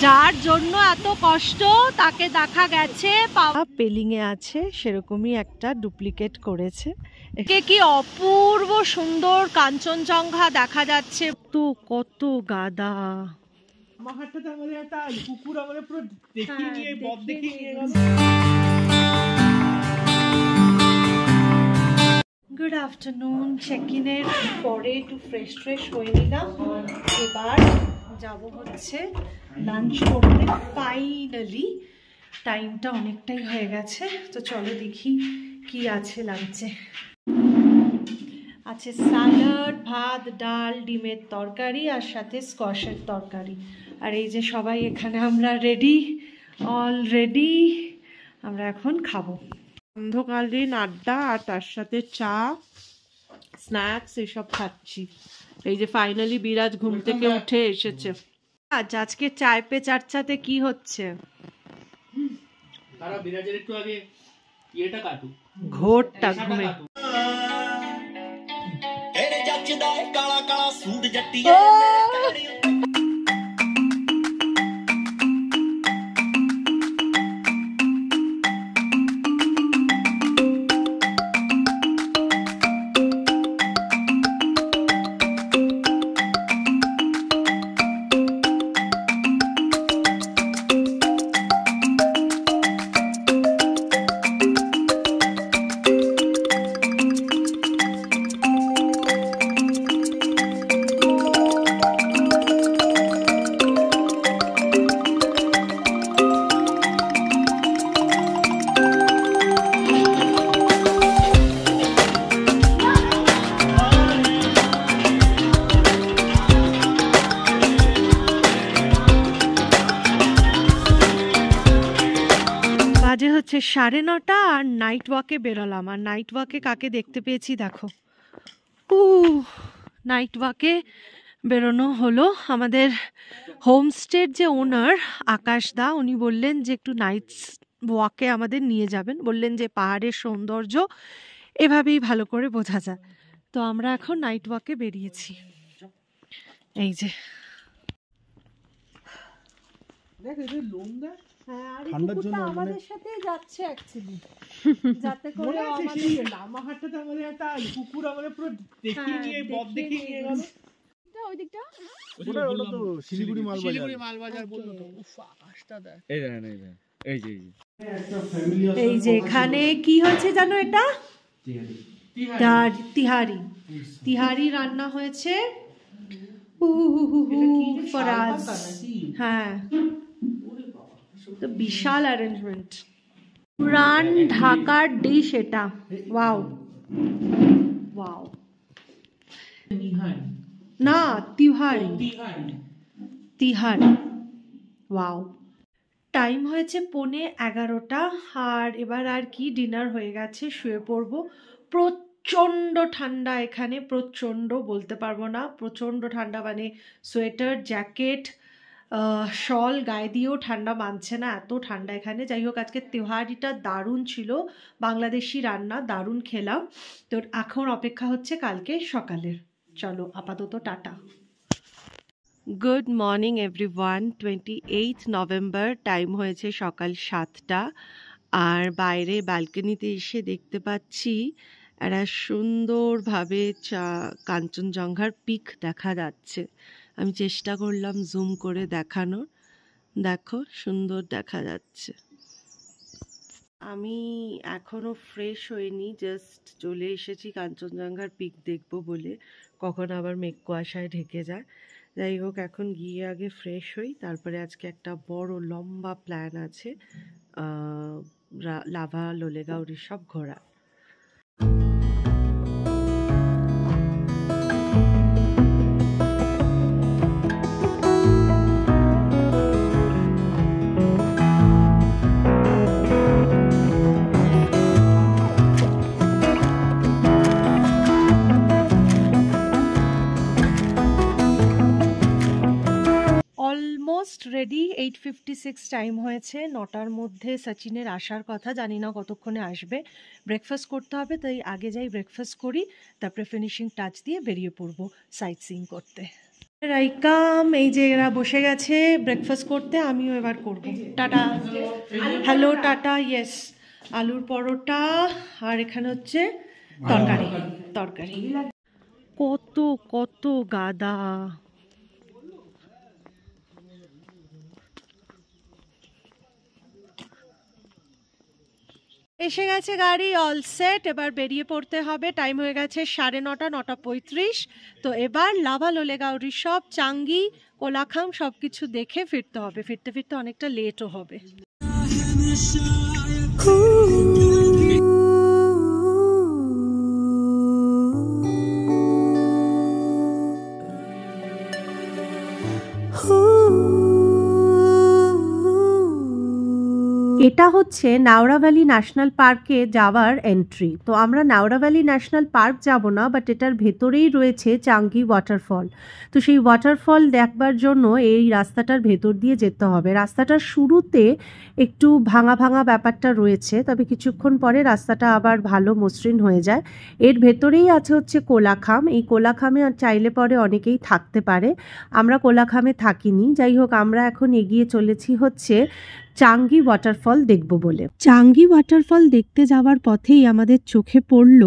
যার জন্য এত কষ্ট তাকে দেখা গেছে পেলিং এ আছে, সেরকমই একটা ডুপ্লিকেট করেছে। কি অপূর্ব সুন্দর কাঞ্চনজঙ্ঘা দেখা যাচ্ছে। তো কত গাদা গুড আফটারনুন। চেক ইনের পরে একটু ফ্রেশ হয়ে নিলাম। এবার যাব হচ্ছে লাঞ্চ করতে। ফাইনালি টাইমটা অনেকটাই হয়ে গেছে, তো চলো দেখি কি আছে লাঞ্চে। আছে স্যালাড, ভাত, ডাল, ডিমের তরকারি আর সাথে স্কোয়াশের তরকারি। আর এই যে সবাই এখানে আমরা রেডি, অলরেডি আমরা এখন খাবো। অন্ধকালীন আড্ডা আর তার সাথে চা, স্ন্যাক্স এসব খাচ্ছি। এই যে ফাইনালি বিরাজ ঘুম থেকে উঠে এসেছে। আজকে চায় পে চারচাতে কি হচ্ছে? ঘোরটা ঘুমে হচ্ছে 9:30 আর নাইট ওয়াকে বেরোলাম। আর নাইট ওয়াকে কাকে দেখতে পেয়েছি দেখো। নাইট ওয়াকে বেরোনো হলো আমাদের হোমস্টের যে ওনার আকাশ দা, উনি বললেন যে একটু নাইট ওয়াকে আমাদের নিয়ে যাবেন। বললেন যে পাহাড়ের সৌন্দর্য এভাবেই ভালো করে বোঝা যায়। তো আমরা এখন নাইট ওয়াকে বেরিয়েছি। এই যে আমাদের সাথে যাচ্ছে অ্যাকচুয়ালি, যাতে করে লামাহাট্টাতে আমাদের একটা কুকুর আমাদের পুরো দেখিয়ে নিয়ে বব দেখিয়ে নিয়ে গেল। ওই দিকটা ওটা তো শিলিগুড়ি মালবাজার বললো তো। উফ আকাশটা দেখ। এই দেখেন এই যে এখানে কি হয়েছে জানো? এটা তিহারি রান্না হয়েছে ফরাজ। হ্যাঁ, তো বিশাল অ্যারেঞ্জমেন্ট, পুরান ঢাকার ডিশ এটা। ওয়াও ওয়াও, না তিহারি ওয়াও। টাইম হয়েছে 11:15 আর এবার আর কি ডিনার হয়ে গেছে, শুয়ে পড়বো। প্রচণ্ড ঠান্ডা এখানে, প্রচণ্ড বলতে পারবো না, প্রচণ্ড ঠান্ডা। মানে সোয়েটার, জ্যাকেট, শল গায়ে দিয়েও ঠান্ডা মানছে না, এত ঠান্ডা এখানে। যাই হোক, আজকে তেহারিটা দারুণ ছিল, বাংলাদেশি রান্না, দারুণ খেলাম। তো এখন অপেক্ষা হচ্ছে কালকে সকালের। চলো আপাতত tata. Good morning everyone. 28 November, time হয়েছে সকাল 7টা। আর বাইরে ব্যালকনিতে এসে দেখতে পাচ্ছি একটা সুন্দরভাবে কাঞ্চনজঙ্ঘার পিক দেখা যাচ্ছে। আমি চেষ্টা করলাম জুম করে দেখানোর, দেখো সুন্দর দেখা যাচ্ছে। আমি এখনো ফ্রেশ হইনি, জাস্ট চলে এসেছি কাঞ্চনজঙ্ঘার পিক দেখবো বলে, কখন আবার মেঘ কুয়াশায় ঢেকে যায়। যাই হোক, এখন গিয়ে আগে ফ্রেশ হই, তারপরে আজকে একটা বড় লম্বা প্ল্যান আছে, লাভা লোলেগাঁও সব ঘোরা। রেডি, 8:56 টাইম হয়েছে। 9টার মধ্যে সচিনের আসার কথা, জানি না কতক্ষণে আসবে। ব্রেকফাস্ট করতে হবে, তাই আগে যাই ব্রেকফাস্ট করি, তারপরে ফিনিশিং টাচ দিয়ে বেরিয়ে পড়বো সাইট সিইং করতে। রাইকাম এই যে এরা বসে গেছে ব্রেকফাস্ট করতে, আমিও এবার করব। Tata, hello tata, yes. আলুর পরোটা আর এখানে হচ্ছে তরকারি। তরকারি কত কত গাদা। এসে গেছে গাড়ি, অল সেট, এবার বেরিয়ে পড়তে হবে। টাইম হয়ে গেছে 9:30, 9:35। তো এবার লাভা লোলেগাঁও রিসর্ট, চাঙ্গি, কোলাখাম সবকিছু দেখে ফিরতে হবে। ফিরতে ফিরতে অনেকটা লেটও হবে। এটা হচ্ছে নাওড়া ভ্যালি ন্যাশনাল পার্কে যাওয়ার এন্ট্রি। তো আমরা নাওড়া ভ্যালি ন্যাশনাল পার্ক যাব না, বাট এটার ভেতরেই রয়েছে চাঙ্গি ওয়াটারফল। তো সেই ওয়াটারফল দেখবার জন্য এই রাস্তাটার ভেতর দিয়ে যেতে হবে। রাস্তাটার শুরুতে একটু ভাঙা ভাঙা ব্যাপারটা রয়েছে, তবে কিছুক্ষণ পরে রাস্তাটা আবার ভালো মসৃণ হয়ে যায়। এর ভেতরেই আছে হচ্ছে কোলাখাম। এই কোলাখামে চাইলে পরে অনেকেই থাকতে পারে, আমরা কোলাখামে থাকিনি। যাই হোক, আমরা এখন এগিয়ে চলেছি হচ্ছে চাঙ্গি ওয়াটারফল দেখব বলে। চাঙ্গি ওয়াটারফল দেখতে যাওয়ার পথেই আমাদের চোখে পড়ল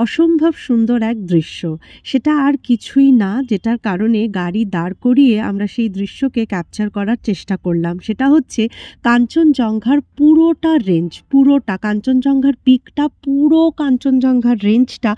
অসম্ভব সুন্দর এক দৃশ্য। সেটা আর কিছুই না, যেটার কারণে গাড়ি দাঁড় করিয়ে আমরা সেই দৃশ্যকে ক্যাপচার করার চেষ্টা করলাম। সেটা হচ্ছে কাঞ্চনজঙ্ঘার পুরোটা রেঞ্জ, পুরোটা কাঞ্চনজঙ্ঘার পিকটা, পুরো কাঞ্চনজঙ্ঘার রেঞ্জটা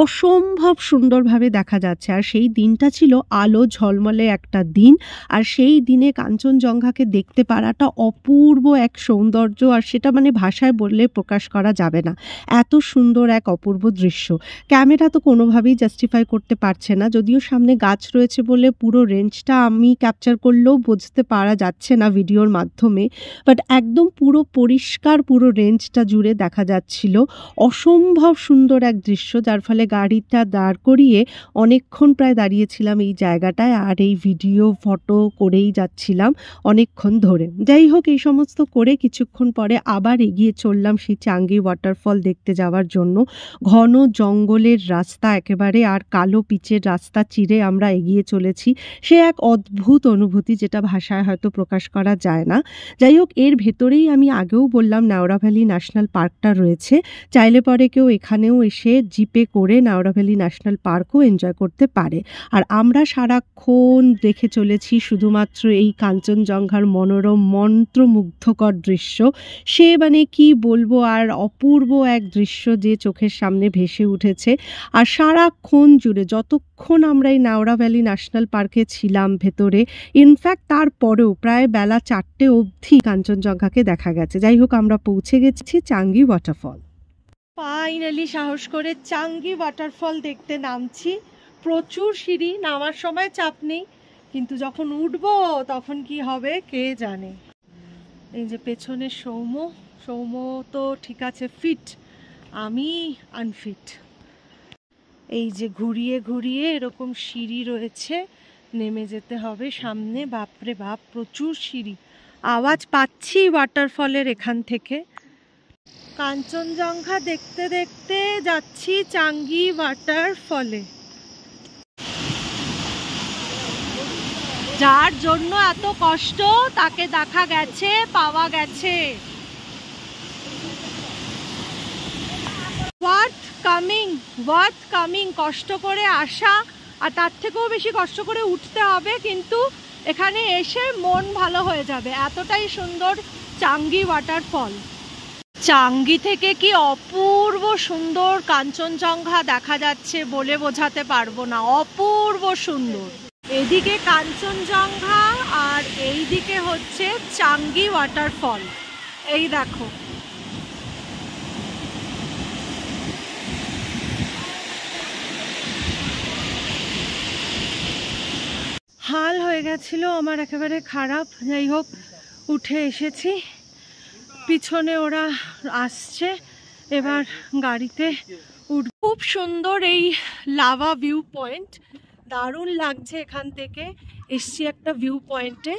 অসম্ভব সুন্দরভাবে দেখা যাচ্ছে। আর সেই দিনটা ছিল আলো ঝলমলে একটা দিন, আর সেই দিনে কাঞ্চনজঙ্ঘাকে দেখতে পারাটা অপূর্ব এক সৌন্দর্য, আর সেটা মানে ভাষায় বললে প্রকাশ করা যাবে না। এত সুন্দর এক অপূর্ব দৃশ্য ক্যামেরা তো কোনোভাবেই জাস্টিফাই করতে পারছে না। যদিও সামনে গাছ রয়েছে বলে পুরো রেঞ্জটা আমি ক্যাপচার করলেও বুঝতে পারা যাচ্ছে না ভিডিওর মাধ্যমে, বাট একদম পুরো পরিষ্কার পুরো রেঞ্জটা জুড়ে দেখা যাচ্ছিল। অসম্ভব সুন্দর এক দৃশ্য, যার ফলে গাড়িটা দাঁড় করিয়ে অনেকক্ষণ প্রায় দাঁড়িয়েছিলাম এই জায়গাটায়, আর এই ভিডিও ফটো করেই যাচ্ছিলাম অনেকক্ষণ ধরে। যাই হোক, এই সমস্ত করে কিছুক্ষণ পরে আবার এগিয়ে চললাম সেই চাঙ্গি ওয়াটারফল দেখতে যাওয়ার জন্য। ঘন জঙ্গলের রাস্তা একেবারে, আর কালো পিচের রাস্তা চিরে আমরা এগিয়ে চলেছি। সে এক অদ্ভুত অনুভূতি, যেটা ভাষায় হয়তো প্রকাশ করা যায় না। যাই হোক, এর ভেতরেই আমি আগেও বললাম নাওড়া ভ্যালি ন্যাশনাল পার্কটা রয়েছে। চাইলে পরে কেউ এখানেও এসে জিপে করে নাওড়া ভ্যালি ন্যাশনাল পার্কও এনজয় করতে পারে। আর আমরা সারাক্ষণ দেখে চলেছি শুধুমাত্র এই কাঞ্চনজঙ্ঘার মনোরম মন্ত্রমুগ্ধকর দৃশ্য। সে মানে কি বলবো, আর অপূর্ব এক দৃশ্য যে চোখের সামনে ভেসে উঠেছে। আর সারাক্ষণ জুড়ে যতক্ষণ আমরা এই নাওড়া ভ্যালি ন্যাশনাল পার্কে ছিলাম ভেতরে, ইনফ্যাক্ট তারপরেও প্রায় বেলা 4টে অবধি কাঞ্চনজঙ্ঘাকে দেখা গেছে। যাই হোক, আমরা পৌঁছে গেছি চাঙ্গি ওয়াটারফল। ফাইনালি সাহস করে চাঙ্গি ওয়াটারফল দেখতে নামছি। প্রচুর সিঁড়ি, নামার সময় চাপ নেই, কিন্তু যখন উঠবো তখন কি হবে কে জানে। এই যে পেছনে সৌম্য, সৌম্য তো ঠিক আছে ফিট, আমি আনফিট। এই যে ঘুরিয়ে ঘুরিয়ে এরকম সিঁড়ি রয়েছে, নেমে যেতে হবে সামনে। বাপরে বাপ, প্রচুর সিঁড়ি। আওয়াজ পাচ্ছি ওয়াটারফলের এখান থেকে। কাঞ্চনজঙ্ঘা দেখতে দেখতে যাচ্ছি চাঙ্গি ওয়াটারফলে, যার জন্য এত কষ্ট তাকে দেখা গেছে, পাওয়া গেছে। ওয়ার্থ কামিং, কষ্ট করে আসা, আর তার থেকেও বেশি কষ্ট করে উঠতে হবে, কিন্তু এখানে এসে মন ভালো হয়ে যাবে। এতটাই সুন্দর চাঙ্গি ওয়াটারফল। চাঙ্গি থেকে কি অপূর্ব সুন্দর কাঞ্চনজঙ্ঘা দেখা যাচ্ছে বলে বোঝাতে পারবো না, অপূর্ব সুন্দর। এদিকে কাঞ্চনজঙ্ঘা আর এইদিকে হচ্ছে চাঙ্গি ওয়াটারফল। এই দেখো, হাল হয়ে গেছিল আমার একেবারে খারাপ। যাই হোক, উঠে এসেছি। পিছনে ওরা আসছে, এবার গাড়িতে উঠ। খুব সুন্দর এই লাভা ভিউ পয়েন্ট, দারুণ লাগছে এখান থেকে। এসছি একটা ভিউ পয়েন্টে,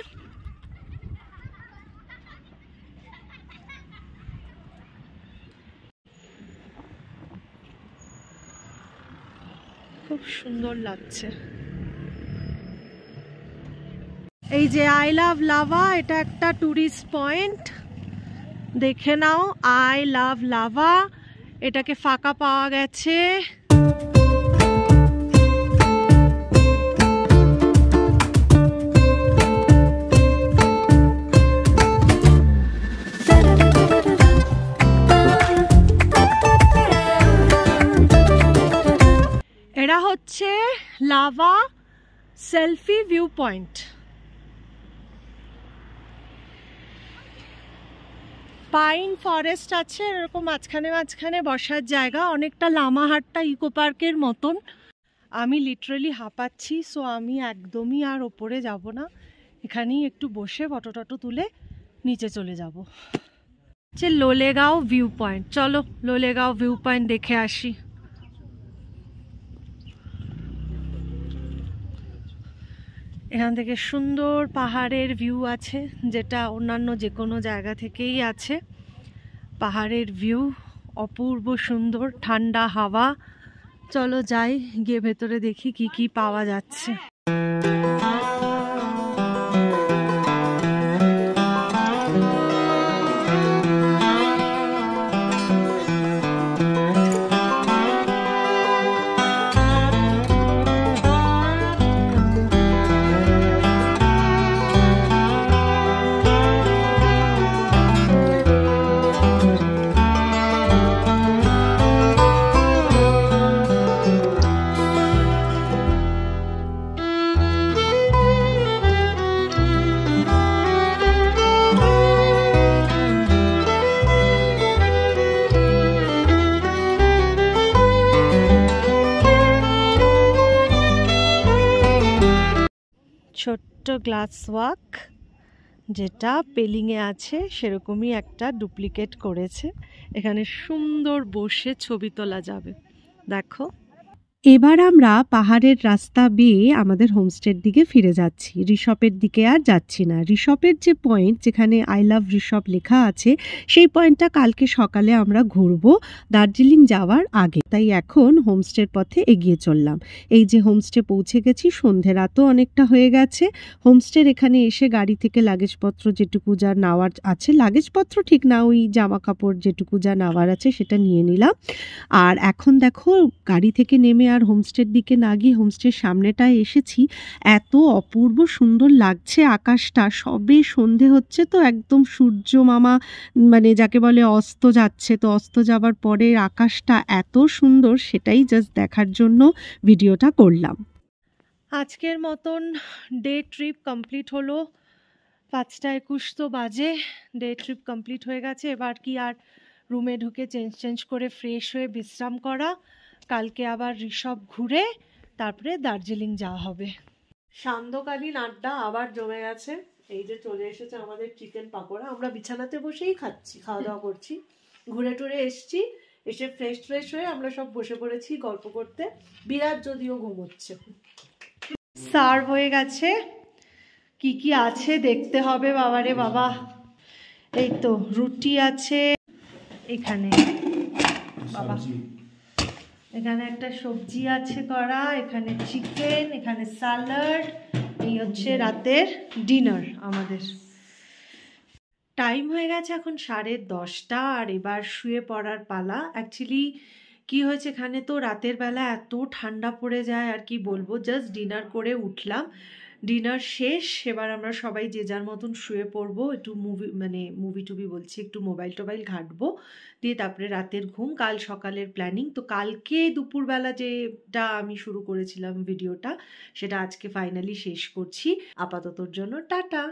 খুব সুন্দর লাগছে। এই যে আই লাভ লাভা, এটা একটা ট্যুরিস্ট পয়েন্ট, দেখে নাও। আই লাভ লাভা, এটাকে ফাঁকা পাওয়া গেছে। এরা হচ্ছে lava selfie view point. Pine forest আছে এরকম মাঝখানে মাঝখানে বসার জায়গা, অনেকটা লামাহাট্টা ইকো পার্কের মতন। আমি লিটারালি হাঁপাচ্ছি, সো আমি একদমই আর ওপরে যাব না, এখানেই একটু বসে ফটো টটো তুলে নিচে চলে যাব। হচ্ছে লোলেগাঁও ভিউ পয়েন্ট, চলো লোলেগাঁও ভিউ পয়েন্ট দেখে আসি। এখান থেকে সুন্দর পাহাড়ের ভিউ আছে, যেটা অন্যান্য যে কোনো জায়গা থেকেই আছে। পাহাড়ের ভিউ অপূর্ব সুন্দর, ঠান্ডা হাওয়া। চলো যাই, গিয়ে ভেতরে দেখি কি কি পাওয়া যাচ্ছে। ছোট্ট গ্লাস ওয়াক, যেটা পেলিংয়ে আছে সেরকমই একটা ডুপ্লিকেট করেছে। এখানে সুন্দর বসে ছবি তোলা যাবে, দেখো। এবার আমরা পাহাড়ের রাস্তা বেয়ে আমাদের হোমস্টের দিকে ফিরে যাচ্ছি, রিসপের দিকে আর যাচ্ছি না। রিসপের যে পয়েন্ট যেখানে আই লাভ রিসপ লেখা আছে, সেই পয়েন্টটা কালকে সকালে আমরা ঘুরবো দার্জিলিং যাওয়ার আগে, তাই এখন হোমস্টের পথে এগিয়ে চললাম। এই যে হোমস্টে পৌঁছে গেছি, সন্ধে রাতও অনেকটা হয়ে গেছে। হোমস্টের এখানে এসে গাড়ি থেকে লাগেজপত্র যেটুকু যা নেওয়ার আছে, লাগেজপত্র ঠিক না, ওই জামা কাপড় যেটুকু যা নেওয়ার আছে সেটা নিয়ে নিলাম। আর এখন দেখো গাড়ি থেকে নেমে আর হোমস্টের দিকে না গিয়ে হোমস্টের সামনেটায় এসেছি। এত অপূর্ব সুন্দর লাগছে আকাশটা, সবে সন্ধে হচ্ছে তো একদম সূর্য মামা মানে যাকে বলে অস্ত যাচ্ছে, তো অস্ত যাবার পরে আকাশটা এত সুন্দর, সেটাই জাস্ট দেখার জন্য ভিডিওটা করলাম। আজকের মতন ডে ট্রিপ কমপ্লিট হলো, 5:21 তো বাজে। ডে ট্রিপ কমপ্লিট হয়ে গেছে, এবার কি আর রুমে ঢুকে চেঞ্জ করে ফ্রেশ হয়ে বিশ্রাম করা, কালকে আবার ঋষভ ঘুরে তারপরে দার্জিলিং যাওয়া হবে। সান্ধ্যকালীন আড্ডা আবার জমে গেছে। এই যে চলে এসেছে আমাদের চিকেন পাকোড়া, আমরা বিছানাতে বসেই খাচ্ছি, খাওয়া দাওয়া করছি। ঘুরে টুরে এসছি, এসে ফ্রেশ হয়ে আমরা সব বসে পড়েছি গল্প করতে। বিরাট যদিও ঘুমোচ্ছে। সার্ভ হয়ে গেছে, কি কি আছে দেখতে হবে বাবারে বাবা। এই তো রুটি আছে এখানে, বাবা এখানে একটা সবজি আছে করা, এখানে চিকেন, এখানে স্যালাড। এই হচ্ছে রাতের ডিনার আমাদের। টাইম হয়ে গেছে এখন 10:30, আর এবার শুয়ে পড়ার পালা। অ্যাকচুয়ালি কি হয়েছে, এখানে তো রাতের বেলা এত ঠান্ডা পড়ে যায় আর কি বলবো। জাস্ট ডিনার করে উঠলাম, ডিনার শেষ, এবার আমরা সবাই যে যার মতন শুয়ে পড়বো, একটু মুভি টুভি বলছি, একটু মোবাইল টোবাইল ঘাঁটবো, দিয়ে তারপরে রাতের ঘুম। কাল সকালের প্ল্যানিং তো কালকে দুপুরবেলা যেটা আমি শুরু করেছিলাম ভিডিওটা, সেটা আজকে ফাইনালি শেষ করছি। আপাততর জন্য টাটা।